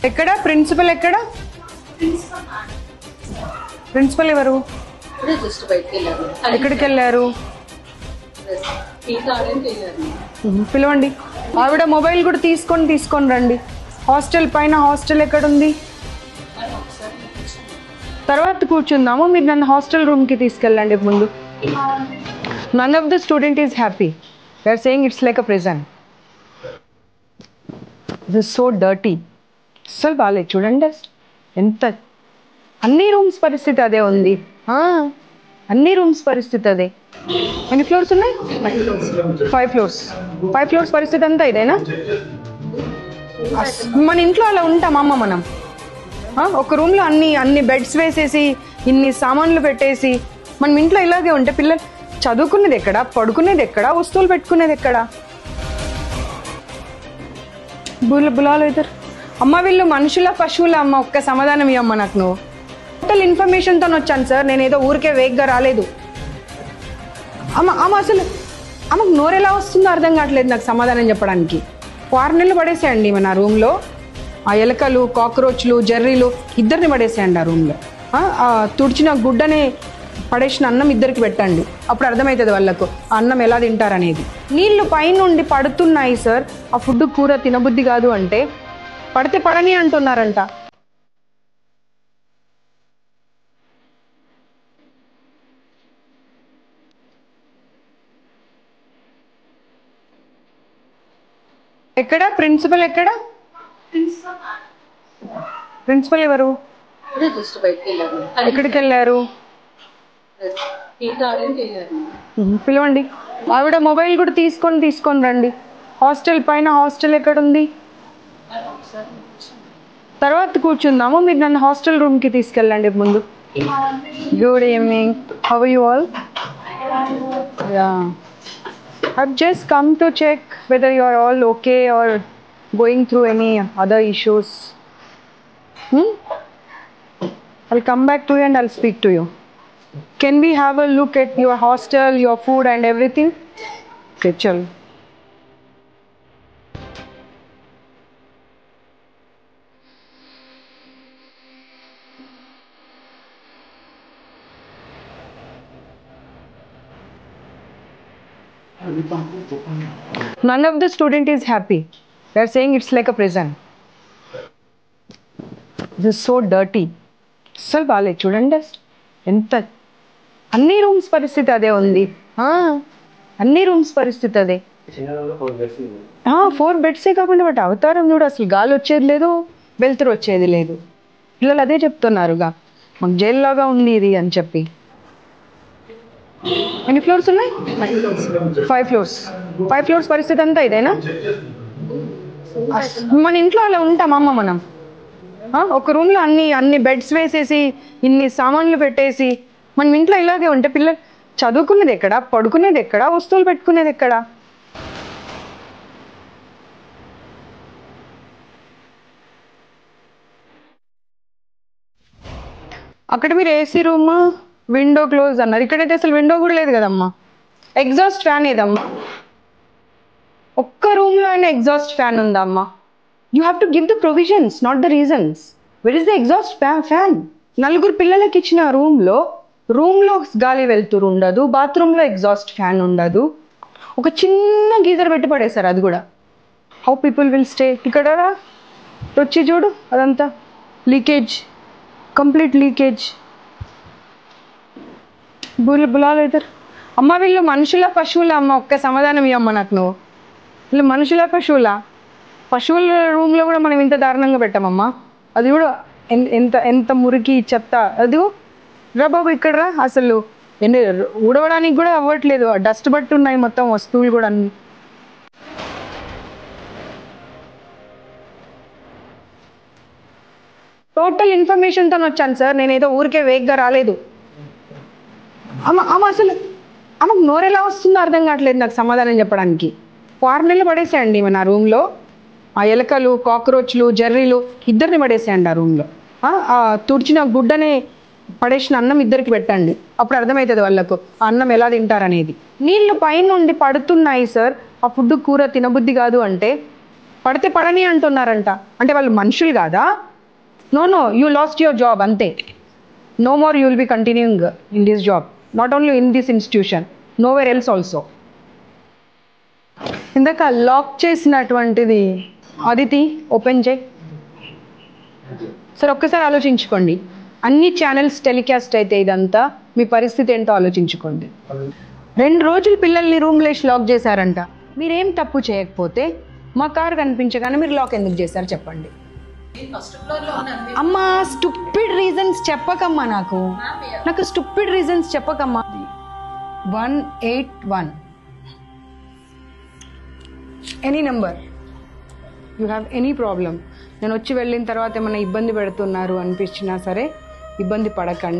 ఎక్కడ ప్రిన్సిపల్ ఎక్కడ? ప్రిన్సిపల్ ఎవరు? ఎక్కడికి వెళ్ళారు? పిలవండి. ఆవిడ మొబైల్ కూడా తీసుకొని రండి. హాస్టల్ పైన హాస్టల్ ఎక్కడుంది? తర్వాత కూర్చుందాము. మీరు నన్ను హాస్టల్ రూమ్కి తీసుకెళ్ళండి ముందు. None of the student is happy. They are saying it's like a prison. This is so dirty. అస్సలు బాగాలేదు చూడండి. ఎంత అన్ని రూమ్స్ పరిస్థితి అదే ఉంది. అన్ని రూమ్స్ పరిస్థితి అదే. ఎన్ని ఫ్లోర్స్ ఉన్నాయి? 5 ఫ్లోర్స్. 5 ఫ్లోర్స్ పరిస్థితి అంతా ఇదేనా? మన ఇంట్లో అలా ఉంటామమ్మ మనం. ఒక రూమ్లో అన్ని బెడ్స్ వేసేసి ఇన్ని సామాన్లు పెట్టేసి మనం ఇంట్లో ఇలాగే ఉంటే పిల్లలు చదువుకునేది ఎక్కడ, పడుకునేది ఎక్కడ, వస్తువులు పెట్టుకునేది ఎక్కడ? బులాలు అవుతారు. అమ్మ వీళ్ళు మనుషుల పశువుల అమ్మ? ఒక్క సమాధానం ఇవ్వమ్మ నాకు. నువ్వు టోటల్ ఇన్ఫర్మేషన్తో వచ్చాను సార్. నేను ఏదో ఊరికే వేగ్గా రాలేదు. అమ్మ అసలు అమ్మకు నోరెలా వస్తుందో అర్థం కావట్లేదు నాకు సమాధానం చెప్పడానికి. 6 నెలలు పడేసేయండి మన రూమ్లో. ఆ ఎలకలు, కాక్రోచ్లు, జర్రీలు ఇద్దరిని పడేసేయండి ఆ రూమ్లో. తుడిచిన గుడ్డని పడేసిన అన్నం ఇద్దరికి పెట్టండి. అప్పుడు అర్థమవుతుంది వాళ్ళకు ఆ అన్నం ఎలా తింటారనేది. నీళ్లు పైనుండి పడుతున్నాయి సార్. ఆ ఫుడ్ కూర తినబుద్ధి కాదు అంటే పడితే పడని అంటున్నారంట. ఎక్కడ ప్రిన్సిపల్ ఎక్కడ? ప్రిన్సిపల్ ఎవరు? ఎక్కడికి వెళ్ళారు? పిలవండి. ఆవిడ మొబైల్ కూడా తీసుకొని రండి. హాస్టల్ పైన హాస్టల్ ఎక్కడుంది? తర్వాత కూర్చుందాము. మీరు నన్ను హాస్టల్ రూమ్కి తీసుకెళ్ళండి ముందు. Good evening. How are you all? I've just come to check whether you are all okay or going through any other issues. I'll come back to you and I'll speak to you. Can we have a look at your hostel, your food and everything? Okay, chalo. None of the student is happy. They are saying it's like a prison. This is so dirty. అస్సలు బాగాలేదు చూడండి. ఎంత అన్ని rooms పరిస్థితి అదే ఉంది. అన్ని rooms పరిస్థితి అదే. 4 బెడ్సే కాకుండా వాటి అవతారం చూడు. అసలు గాలి వచ్చేది లేదు, వెలుతురు వచ్చేది లేదు. పిల్లలు అదే చెప్తున్నారుగా మాకు జైల్లాగా ఉంది ఇది అని చెప్పి. ఎన్ని ఫ్లోర్స్ ఉన్నాయి? 5 ఫ్లోర్స్. 5 ఫ్లోర్స్ పరిస్థితి అంతా ఇదేనా? మన ఇంట్లో అలా ఉంటామమ్మ మనం. ఒక రూమ్లో అన్ని బెడ్స్ వేసేసి ఇన్ని సామాన్లు పెట్టేసి మనం ఇంట్లో ఇలాగే ఉంటే పిల్లలు చదువుకునేది ఎక్కడ, పడుకునేది ఎక్కడ, వస్తువులు పెట్టుకునేది ఎక్కడ? అక్కడ మీరు ఏసీ రూమ్, విండో క్లోజ్ అన్నారు. ఇక్కడైతే అసలు విండో కూడా లేదు కదమ్మా. ఎగ్జాస్ట్ ఫ్యాన్ ఏదమ్మా? ఒక్క రూమ్లో అయినా ఎగ్జాస్ట్ ఫ్యాన్ ఉందా అమ్మా? You have to give the provisions, not the reasons. Where is the exhaust fan? 4 పిల్లలకి ఇచ్చిన రూమ్లో గాలి వెళ్తురు ఉండదు, బాత్రూంలో ఎగ్జాస్ట్ ఫ్యాన్ ఉండదు, ఒక చిన్న గీజర్ పెట్టి పడేశారు. అది కూడా హౌ పీపుల్ విల్ స్టే? ఇక్కడ వచ్చి చూడు, అదంతా లీకేజ్, కంప్లీట్ లీకేజ్. బులాలు అవుతారు. అమ్మ వీళ్ళు మనుషుల పశువుల అమ్మ? ఒక్క సమాధానం ఇవ్వమ్మ నాకు. నువ్వు వీళ్ళు మనుషుల పశువుల రూమ్లో కూడా మనం ఇంత దారుణంగా పెట్టామమ్మా. అది కూడా ఎంత మురికి చెత్త. అది రా బాబు ఇక్కడ రా. అసలు ఊడవడానికి కూడా అవ్వట్లేదు. డస్ట్ బట్టి ఉన్నాయి మొత్తం వస్తువులు కూడా అన్ని. టోటల్ ఇన్ఫర్మేషన్తో వచ్చాను సార్. నేను ఏదో ఊరికే వేగ్గా రాలేదు. అమ్మ అసలు అమ్మకు నోరెలా వస్తుందో అర్థం కావట్లేదు నాకు సమాధానం చెప్పడానికి. 6 నెలలు పడేసేయండి మన రూమ్లో. ఆ ఎలకలు, కాక్రోచ్లు, జర్రీలు ఇద్దరిని పడేసేయండి ఆ రూమ్లో. తుడిచిన గుడ్డని పడేసిన అన్నం ఇద్దరికి పెట్టండి. అప్పుడు అర్థమవుతుంది వాళ్ళకు ఆ అన్నం ఎలా తింటారనేది. నీళ్లు పైనుండి పడుతున్నాయి సార్. ఆ ఫుడ్ కూర తినబుద్ధి కాదు అంటే పడితే పడని అంటున్నారంట. అంటే వాళ్ళు మనుషులు కాదా? No no, you lost your job అంతే. No more you will be continuing in this job, not only in this institution, nowhere else also. ఇందాక లాక్ చేసినటువంటిది అదితి ఓపెన్ చేయి. సరే ఒక్కసారి ఆలోచించుకోండి, అన్ని ఛానల్స్ టెలికాస్ట్ అయితే ఇదంతా మీ పరిస్థితి ఏంటో ఆలోచించుకోండి. 2 రోజులు పిల్లల్ని రూమ్లో వేసి లాక్ చేశారంట. మీరేం తప్పు చేయకపోతే మా కారు కనిపించగానే మీరు లాక్ ఎందుకు చేశారు చెప్పండి. అమ్మా స్టూపిడ్ రీజన్స్ చెప్పకమ్మా, నాకు స్టూపిడ్ రీజన్స్ చెప్పకమ్మా. 181 any number, you have any problem. నేను వచ్చి వెళ్ళిన తర్వాత ఏమైనా ఇబ్బంది పెడుతున్నారు అనిపించినా సరే ఇబ్బంది పడకండి.